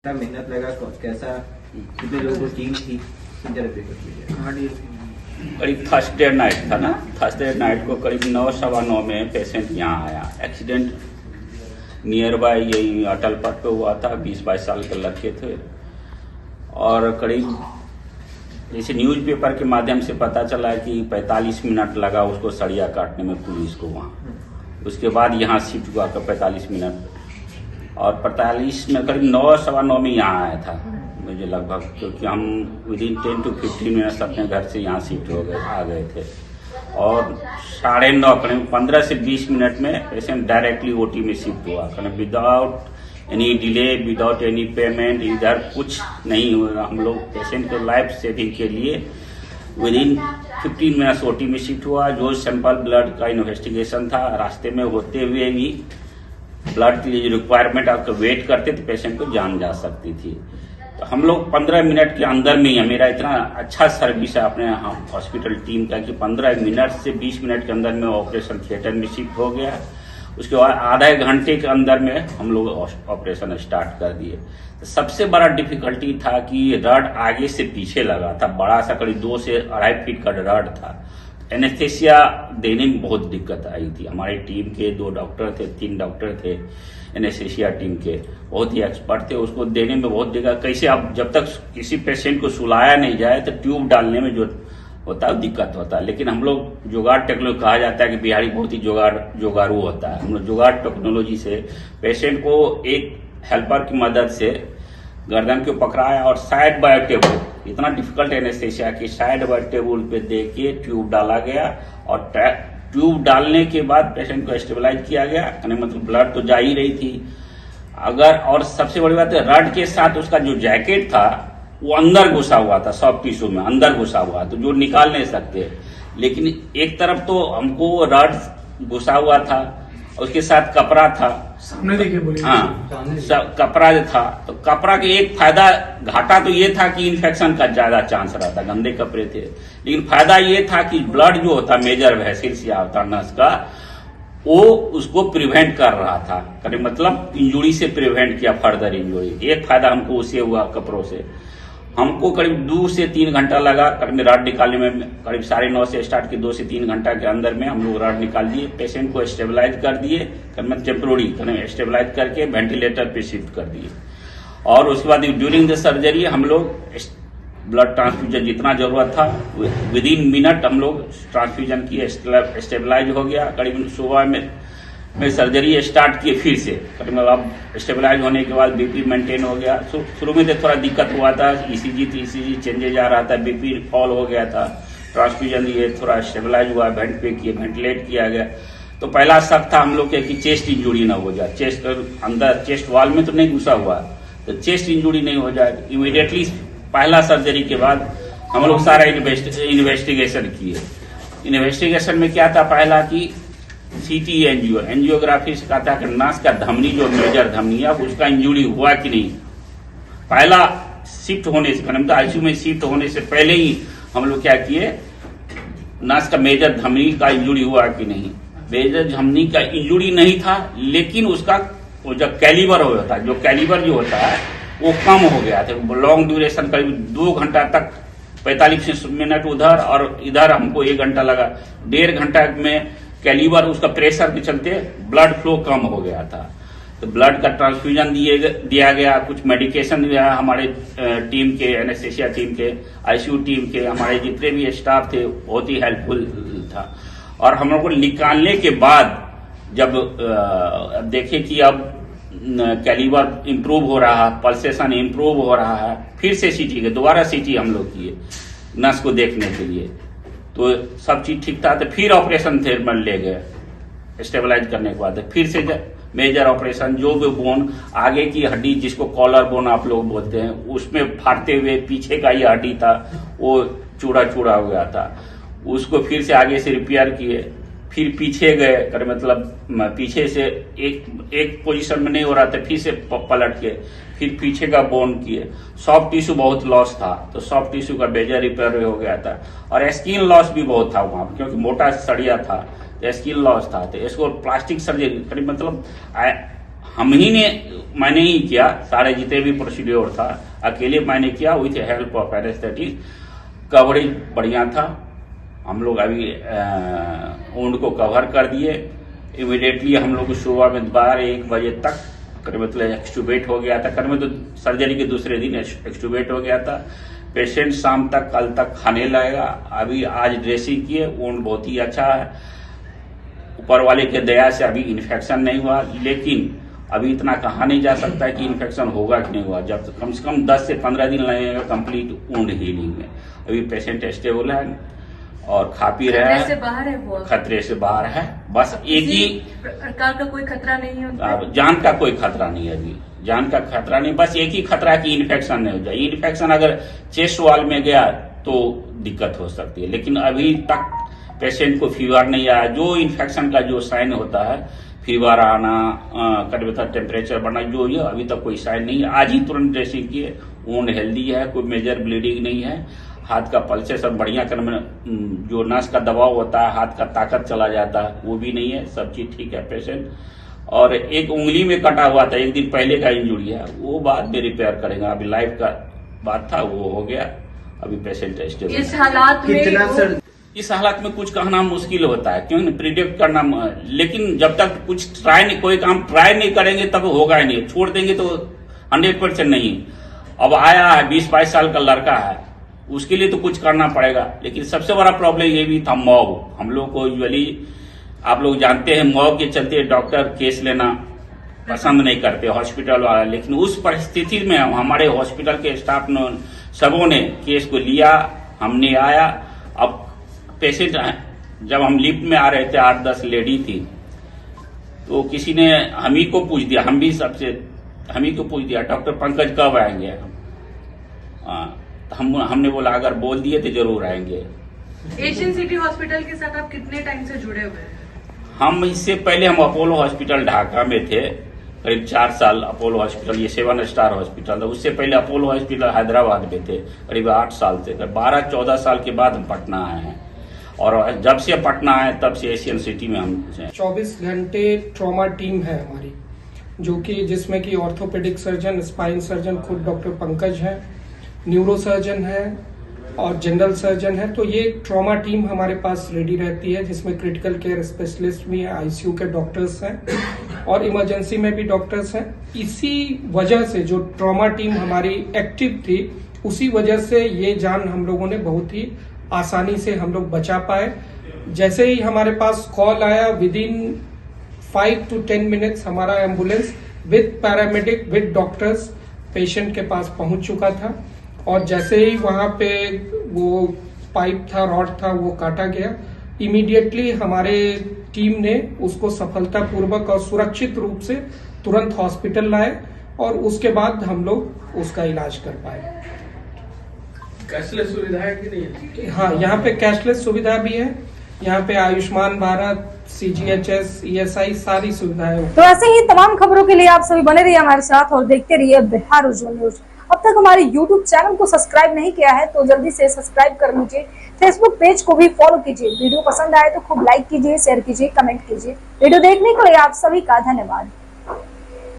कितना मेहनत लगा, कैसा, कितने लोगों की टीम थी, करीब थर्सडे नाइट था ना। थर्सडे नाइट को करीब 9:15 में पेशेंट यहाँ आया। एक्सीडेंट नियर बाय यही अटल पथ पे हुआ था। 20-22 साल के लड़के थे और करीब जैसे न्यूज़पेपर के माध्यम से पता चला कि 45 मिनट लगा उसको सरिया काटने में पुलिस को वहाँ। उसके बाद यहाँ शिफ्ट हुआ कर 45 मिनट और 45 में करीब 9:15 में यहाँ आया था मुझे लगभग, क्योंकि हम विदिन 10 to 15 मिनट्स अपने घर से यहाँ शिफ्ट आ गए थे और 9:30 करीब 15 से 20 मिनट में पेशेंट डायरेक्टली ओटी में शिफ्ट हुआ। करीब without any delay, without any payment, इधर कुछ नहीं हुआ। हम लोग पेशेंट के लाइफ सेविंग के लिए विदिन 15 मिनट्स ओटी में शिफ्ट हुआ। जो सैंपल ब्लड का इन्वेस्टिगेशन था, रास्ते में होते हुए भी ब्लड के लिए रिक्वायरमेंट आपको वेट करते तो पेशेंट को जान जा सकती थी। तो हम लोग 15 मिनट के अंदर में ही, मेरा इतना अच्छा सर्विस है अपने हॉस्पिटल टीम का कि 15 मिनट से 20 मिनट के अंदर में ऑपरेशन थिएटर में शिफ्ट हो गया। उसके बाद आधा घंटे के अंदर में हम लोग ऑपरेशन स्टार्ट कर दिए। तो सबसे बड़ा डिफिकल्टी था कि रड आगे से पीछे लगा था, बड़ा सा करीब 2 से 2.5 फीट का रड था। एनेस्थेसिया देने में बहुत दिक्कत आई थी। हमारी टीम के 2 डॉक्टर थे, 3 डॉक्टर थे एनेस्थेसिया टीम के, बहुत ही एक्सपर्ट थे। उसको देने में बहुत दिक्कत, कैसे आप जब तक किसी पेशेंट को सुलाया नहीं जाए तो ट्यूब डालने में जो होता है दिक्कत होता है। लेकिन हम लोग जुगाड़ टेक्नोलॉजी, कहा जाता है कि बिहारी बहुत ही जुगाड़ू होता है। हम लोग जुगाड़ टेक्नोलॉजी से पेशेंट को एक हेल्पर की मदद से गर्दन को पकड़ाया और साइड बाय टेबल, इतना डिफिकल्ट एनेस्थेसिया कि साइड बाय टेबल पे दे के ट्यूब डाला गया और ट्यूब डालने के बाद पेशेंट को स्टेबलाइज किया गया। मतलब ब्लड तो जा ही रही थी अगर, और सबसे बड़ी बात है रड के साथ उसका जो जैकेट था वो अंदर घुसा हुआ था, सॉफ्ट टिश्यू में अंदर घुसा हुआ, तो जो निकाल नहीं सकते। लेकिन एक तरफ तो हमको रड घुसा हुआ था, उसके साथ कपड़ा था, सामने देखिए बोलिए। हाँ, कपड़ा था। तो कपड़ा के एक फायदा, घाटा तो ये था कि इन्फेक्शन का ज्यादा चांस रहता, गंदे कपड़े थे। लेकिन फायदा ये था कि ब्लड जो होता मेजर वेसिल्स या होता नस का, वो उसको प्रिवेंट कर रहा था, मतलब इंजुरी से प्रिवेंट किया, फर्दर इंजुरी। एक फायदा हमको उससे हुआ कपड़ों से। हमको करीब 2 से 3 घंटा लगा करीब रड निकालने में। करीब 9:30 से स्टार्ट किए, 2 से 3 घंटा के अंदर में हम लोग रड निकाल दिए, पेशेंट को स्टेबलाइज कर दिए, टेम्पोररी स्टेबलाइज करके वेंटिलेटर पे शिफ्ट कर दिए। और उसके बाद ड्यूरिंग द सर्जरी हम लोग ब्लड ट्रांसफ्यूजन जितना जरूरत था विदिन मिनट हम लोग ट्रांसफ्यूजन किए, स्टेबलाइज हो गया। करीब सुबह में सर्जरी स्टार्ट किए फिर से, मतलब स्टेबलाइज होने के बाद बीपी मेंटेन हो गया। शुरू में तो थोड़ा दिक्कत हुआ था, ईसीजी चेंजेज आ रहा था, बीपी फॉल हो गया था। ट्रांसफ्यूजन ये थोड़ा स्टेबलाइज हुआ, वेंट पे किए, वेंटिलेट किया गया। तो पहला शक था हम लोग के कि चेस्ट इंजुरी ना हो जाए, चेस्ट अंदर चेस्ट वॉल में तो नहीं घुसा हुआ, तो चेस्ट इंजुरी नहीं हो जाए। इमीडिएटली पहला सर्जरी के बाद हम लोग सारा इन्वेस्टिगेशन किए। इन्वेस्टिगेशन में क्या था, पहला कि सीटी एंजियोग्राफी से कहा था कि नास का धमनी, जो मेजर धमनी है उसका इंजुरी हुआ कि नहीं। पहला शिफ्ट होने से, मतलब आईसीयू में शिफ्ट होने से पहले ही हम लोग क्या किए, नास का मेजर धमनी का इंजुरी हुआ कि नहीं। मेजर धमनी का इंजुरी नहीं था, लेकिन उसका वो जो कैलिबर होता है, जो कैलिबर जो होता है वो कम हो गया था। लॉन्ग ड्यूरेशन करीब 2 घंटा तक, 45 मिनट उधर और इधर हमको 1 घंटा लगा। 1.5 घंटा में कैलिबर, उसका प्रेशर के चलते ब्लड फ्लो कम हो गया था। तो ब्लड का ट्रांसफ्यूजन दिया गया, कुछ मेडिकेशन दिया। हमारे टीम के, एनेस्थेसिया टीम के, आईसीयू टीम के, हमारे जितने भी स्टाफ थे बहुत ही हेल्पफुल था। और हम लोग को निकालने के बाद जब देखे कि अब कैलिबर इम्प्रूव हो रहा है, पल्सेशन इम्प्रूव हो रहा है, फिर से सीटी के दोबारा सीटी हम लोग किए नस को देखने के लिए, तो सब चीज ठीक था। तो फिर ऑपरेशन थिएटर ले गए स्टेबलाइज करने के बाद। फिर से मेजर ऑपरेशन, जो भी बोन आगे की हड्डी जिसको कॉलर बोन आप लोग बोलते हैं, उसमें फाड़ते हुए पीछे का ये हड्डी था वो चूड़ा चूड़ा हो गया था, उसको फिर से आगे से रिपेयर किए। फिर पीछे गए, मतलब पीछे से एक पोजीशन में नहीं हो रहा था, फिर से पलट के फिर पीछे का बोन किए। सॉफ्ट टिश्यू बहुत लॉस था, तो सॉफ्ट टिश्यू का मेजर रिपेयर हो गया था। और स्किन लॉस भी बहुत था वहां, क्योंकि मोटा सड़िया था, तो स्किन लॉस था। तो इसको प्लास्टिक सर्जरी, मतलब मैंने ही किया, सारे जितने भी प्रोसीड्योर था अकेले मैंने किया with help of anaesthetist. Coverage बढ़िया था, हम लोग अभी वुंड को कवर कर दिए। इमीडिएटली हम लोग सुबह में 12-1 बजे तक मतलब एक्सटूबेट हो गया था, करीब तो सर्जरी के दूसरे दिन एक्सटूबेट हो गया था। पेशेंट शाम तक कल तक खाने लगेगा। अभी आज ड्रेसिंग किए, वुंड बहुत ही अच्छा है, ऊपर वाले के दया से अभी इन्फेक्शन नहीं हुआ। लेकिन अभी इतना कहा नहीं जा सकता है कि इन्फेक्शन होगा कि नहीं हुआ, जब कम से कम 10 से 15 दिन लगेगा कंप्लीट वुंड हीलिंग में। अभी पेशेंट स्टेबल है और खा पी रहे हैं, खतरे से बाहर है वो, खतरे से बाहर है। बस एक ही प्रकार का कोई खतरा नहीं है, जान का कोई खतरा नहीं है, अभी जान का खतरा नहीं। बस एक ही खतरा है कि इन्फेक्शन नहीं हो जाए। इन्फेक्शन अगर चेस्ट वॉल में गया तो दिक्कत हो सकती है, लेकिन अभी तक पेशेंट को फीवर नहीं आया। जो इन्फेक्शन का जो साइन होता है, फीवर आना, टेम्परेचर बढ़ना, जो ये अभी तक कोई साइन नहीं है। आज ही तुरंत ड्रेसिंग किए, वुंड हेल्दी है, कोई मेजर ब्लीडिंग नहीं है। हाथ का पल्सेशन बढ़िया कर, जो नस का दबाव होता है, हाथ का ताकत चला जाता है, वो भी नहीं है, सब चीज ठीक है पेशेंट। और एक उंगली में कटा हुआ था, एक दिन पहले का इंजुरी है, वो बाद में रिपेयर करेगा। अभी लाइफ का बात था, वो हो गया। अभी पेशेंट स्टेबल। इस हालात में इस हालात में कुछ कहना मुश्किल होता है, क्यों प्रिडिक्ट करना। लेकिन जब तक कुछ कोई काम ट्राई नहीं करेंगे तब होगा ही नहीं। छोड़ देंगे तो 100% नहीं। अब आया है 20-22 साल का लड़का है, उसके लिए तो कुछ करना पड़ेगा। लेकिन सबसे बड़ा प्रॉब्लम ये भी था, मॉब। हम लोग को यूजुअली आप लोग जानते हैं, मॉब के चलते डॉक्टर केस लेना पसंद नहीं करते, हॉस्पिटल वाला। लेकिन उस परिस्थिति में हमारे हॉस्पिटल के स्टाफ ने सबों ने केस को लिया, हमने आया। अब पेशेंट जब हम लिफ्ट में आ रहे थे, 8-10 लेडी थी, तो किसी ने हम ही को पूछ दिया, हम ही को पूछ दिया, डॉक्टर पंकज कब आएंगे? हमने बोला अगर बोल दिए तो जरूर आएंगे। एशियन सिटी हॉस्पिटल के साथ आप कितने टाइम से जुड़े हुए हैं? हम इससे पहले हम अपोलो हॉस्पिटल ढाका में थे, करीब 4 साल। अपोलो हॉस्पिटल ये 7 स्टार हॉस्पिटल था। उससे पहले अपोलो हॉस्पिटल हैदराबाद में थे, करीब 8 साल से। 12-14 साल के बाद हम पटना आए हैं, और जब से पटना आए तब से एशियन सिटी में हम 24 घंटे ट्रॉमा टीम है हमारी, जो कि जिसमें कि ऑर्थोपेडिक सर्जन, स्पाइन सर्जन खुद डॉक्टर पंकज है, न्यूरो सर्जन है और जनरल सर्जन है। तो ये ट्रॉमा टीम हमारे पास रेडी रहती है, जिसमें क्रिटिकल केयर स्पेशलिस्ट भी हैं, आईसीयू के डॉक्टर्स हैं और इमरजेंसी में भी डॉक्टर्स हैं। इसी वजह से जो ट्रॉमा टीम हमारी एक्टिव थी, उसी वजह से ये जान हम लोगों ने बहुत ही आसानी से हम लोग बचा पाए। जैसे ही हमारे पास कॉल आया, विद इन 5 to 10 मिनट्स हमारा ambulance with paramedic with doctors patient के पास पहुंच चुका था। और जैसे ही वहां पे वो पाइप था, रॉड था, वो काटा गया, इमीडिएटली हमारे टीम ने उसको सफलतापूर्वक और सुरक्षित रूप से तुरंत हॉस्पिटल लाए और उसके बाद हम लोग उसका इलाज कर पाए। कैशलेस सुविधा है कि नहीं? हाँ, यहाँ पे कैशलेस सुविधा भी है। यहाँ पे आयुष्मान भारत, CGHS, ESI सारी सुविधाएं। तो ऐसे ही तमाम खबरों के लिए आप सभी बने रहिए हमारे साथ और देखते रहिए बिहार उज्जवल न्यूज। अब तक हमारे YouTube चैनल को सब्सक्राइब नहीं किया है तो जल्दी से सब्सक्राइब कर लीजिए। Facebook पेज को भी फॉलो कीजिए। वीडियो पसंद आए तो खूब लाइक कीजिए, शेयर कीजिए, कमेंट कीजिए। वीडियो देखने के लिए आप सभी का धन्यवाद।